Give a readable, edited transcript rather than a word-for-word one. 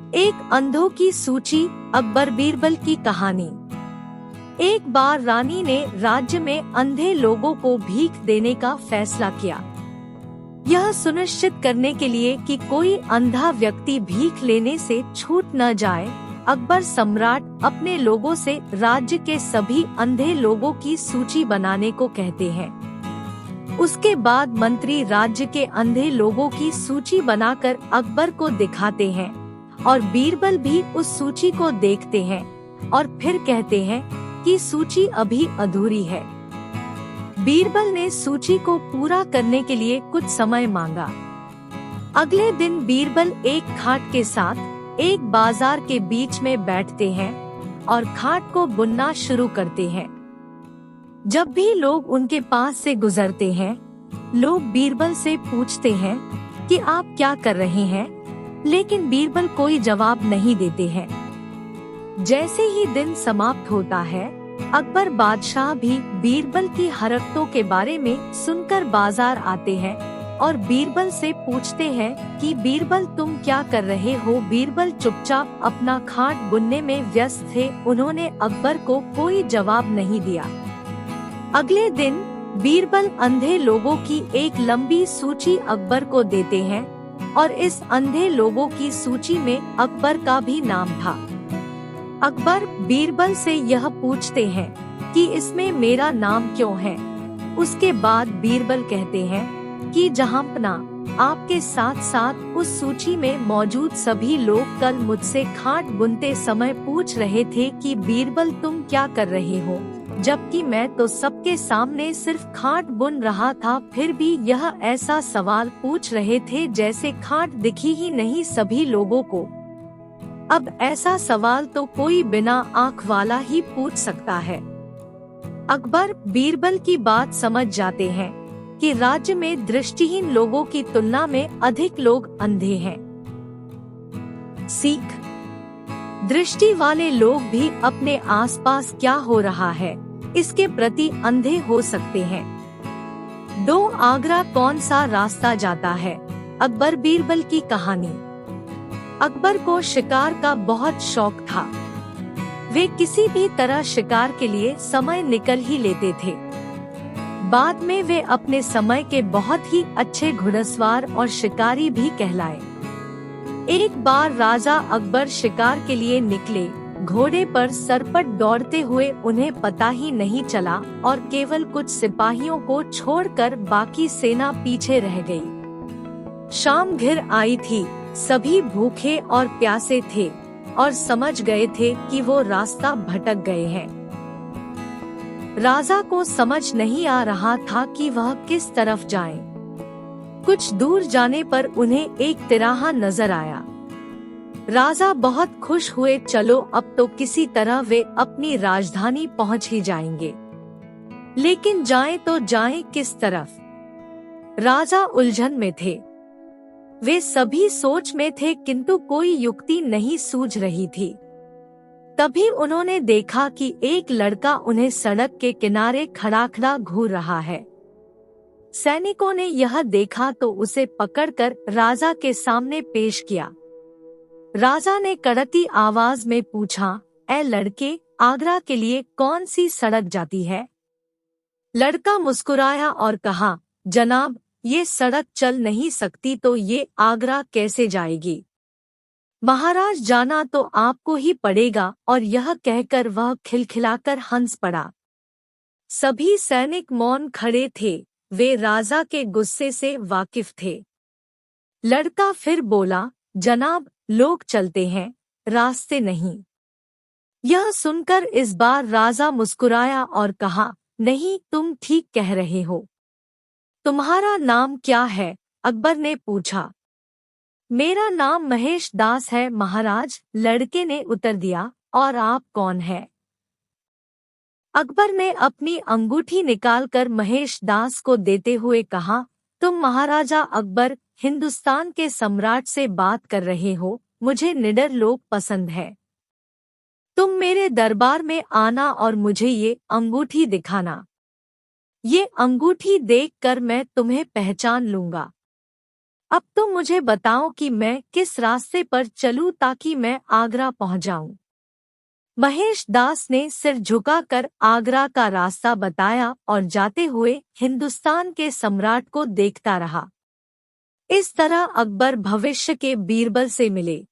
एक अंधों की सूची। अकबर बीरबल की कहानी। एक बार रानी ने राज्य में अंधे लोगों को भीख देने का फैसला किया। यह सुनिश्चित करने के लिए कि कोई अंधा व्यक्ति भीख लेने से छूट न जाए, अकबर सम्राट अपने लोगों से राज्य के सभी अंधे लोगों की सूची बनाने को कहते हैं। उसके बाद मंत्री राज्य के अंधे लोगों की सूची बनाकर अकबर को दिखाते हैं और बीरबल भी उस सूची को देखते हैं और फिर कहते हैं कि सूची अभी अधूरी है। बीरबल ने सूची को पूरा करने के लिए कुछ समय मांगा। अगले दिन बीरबल एक खाट के साथ एक बाजार के बीच में बैठते हैं और खाट को बुनना शुरू करते हैं। जब भी लोग उनके पास से गुजरते हैं, लोग बीरबल से पूछते हैं कि आप क्या कर रहे हैं, लेकिन बीरबल कोई जवाब नहीं देते हैं। जैसे ही दिन समाप्त होता है, अकबर बादशाह भी बीरबल की हरकतों के बारे में सुनकर बाजार आते हैं और बीरबल से पूछते हैं कि बीरबल तुम क्या कर रहे हो। बीरबल चुपचाप अपना खाट बुनने में व्यस्त थे। उन्होंने अकबर को कोई जवाब नहीं दिया। अगले दिन बीरबल अंधे लोगों की एक लंबी सूची अकबर को देते हैं और इस अंधे लोगों की सूची में अकबर का भी नाम था। अकबर बीरबल से यह पूछते हैं कि इसमें मेरा नाम क्यों है। उसके बाद बीरबल कहते हैं कि जहांपना, आपके साथ साथ उस सूची में मौजूद सभी लोग कल मुझसे खाट बुनते समय पूछ रहे थे कि बीरबल तुम क्या कर रहे हो, जबकि मैं तो सबके सामने सिर्फ खाट बुन रहा था। फिर भी यह ऐसा सवाल पूछ रहे थे जैसे खाट दिखी ही नहीं सभी लोगों को। अब ऐसा सवाल तो कोई बिना आँख वाला ही पूछ सकता है। अकबर बीरबल की बात समझ जाते हैं कि राज्य में दृष्टिहीन लोगों की तुलना में अधिक लोग अंधे हैं। सीख: दृष्टि वाले लोग भी अपने आसपास क्या हो रहा है इसके प्रति अंधे हो सकते हैं। 2 आगरा कौन सा रास्ता जाता है। अकबर बीरबल की कहानी। अकबर को शिकार का बहुत शौक था। वे किसी भी तरह शिकार के लिए समय निकल ही लेते थे। बाद में वे अपने समय के बहुत ही अच्छे घुड़सवार और शिकारी भी कहलाए। एक बार राजा अकबर शिकार के लिए निकले। घोड़े पर सरपट दौड़ते हुए उन्हें पता ही नहीं चला और केवल कुछ सिपाहियों को छोड़कर बाकी सेना पीछे रह गई। शाम घिर आई थी। सभी भूखे और प्यासे थे और समझ गए थे कि वो रास्ता भटक गए हैं। राजा को समझ नहीं आ रहा था कि वह किस तरफ जाए। कुछ दूर जाने पर उन्हें एक तिराहा नजर आया। राजा बहुत खुश हुए। चलो अब तो किसी तरह वे अपनी राजधानी पहुंच ही जाएंगे, लेकिन जाएं तो जाएं किस तरफ। राजा उलझन में थे। वे सभी सोच में थे किंतु कोई युक्ति नहीं सूझ रही थी। तभी उन्होंने देखा कि एक लड़का उन्हें सड़क के किनारे खड़ा घूर रहा है। सैनिकों ने यह देखा तो उसे पकड़कर राजा के सामने पेश किया। राजा ने कड़ती आवाज में पूछा, ऐ लड़के, आगरा के लिए कौन सी सड़क जाती है। लड़का मुस्कुराया और कहा, जनाब, ये सड़क चल नहीं सकती तो ये आगरा कैसे जाएगी। महाराज, जाना तो आपको ही पड़ेगा। और यह कहकर वह खिलखिलाकर हंस पड़ा। सभी सैनिक मौन खड़े थे। वे राजा के गुस्से से वाकिफ थे। लड़का फिर बोला, जनाब, लोग चलते हैं, रास्ते नहीं। यह सुनकर इस बार राजा मुस्कुराया और कहा, नहीं, तुम ठीक कह रहे हो। तुम्हारा नाम क्या है? अकबर ने पूछा। मेरा नाम महेश दास है महाराज, लड़के ने उत्तर दिया। और आप कौन है? अकबर ने अपनी अंगूठी निकालकर महेश दास को देते हुए कहा, तुम महाराजा अकबर, हिंदुस्तान के सम्राट से बात कर रहे हो। मुझे निडर लोग पसंद है। तुम मेरे दरबार में आना और मुझे ये अंगूठी दिखाना। ये अंगूठी देखकर मैं तुम्हें पहचान लूंगा। अब तुम मुझे बताओ कि मैं किस रास्ते पर चलूं ताकि मैं आगरा पहुंच जाऊं। महेश दास ने सिर झुकाकर आगरा का रास्ता बताया और जाते हुए हिंदुस्तान के सम्राट को देखता रहा। इस तरह अकबर भविष्य के बीरबल से मिले।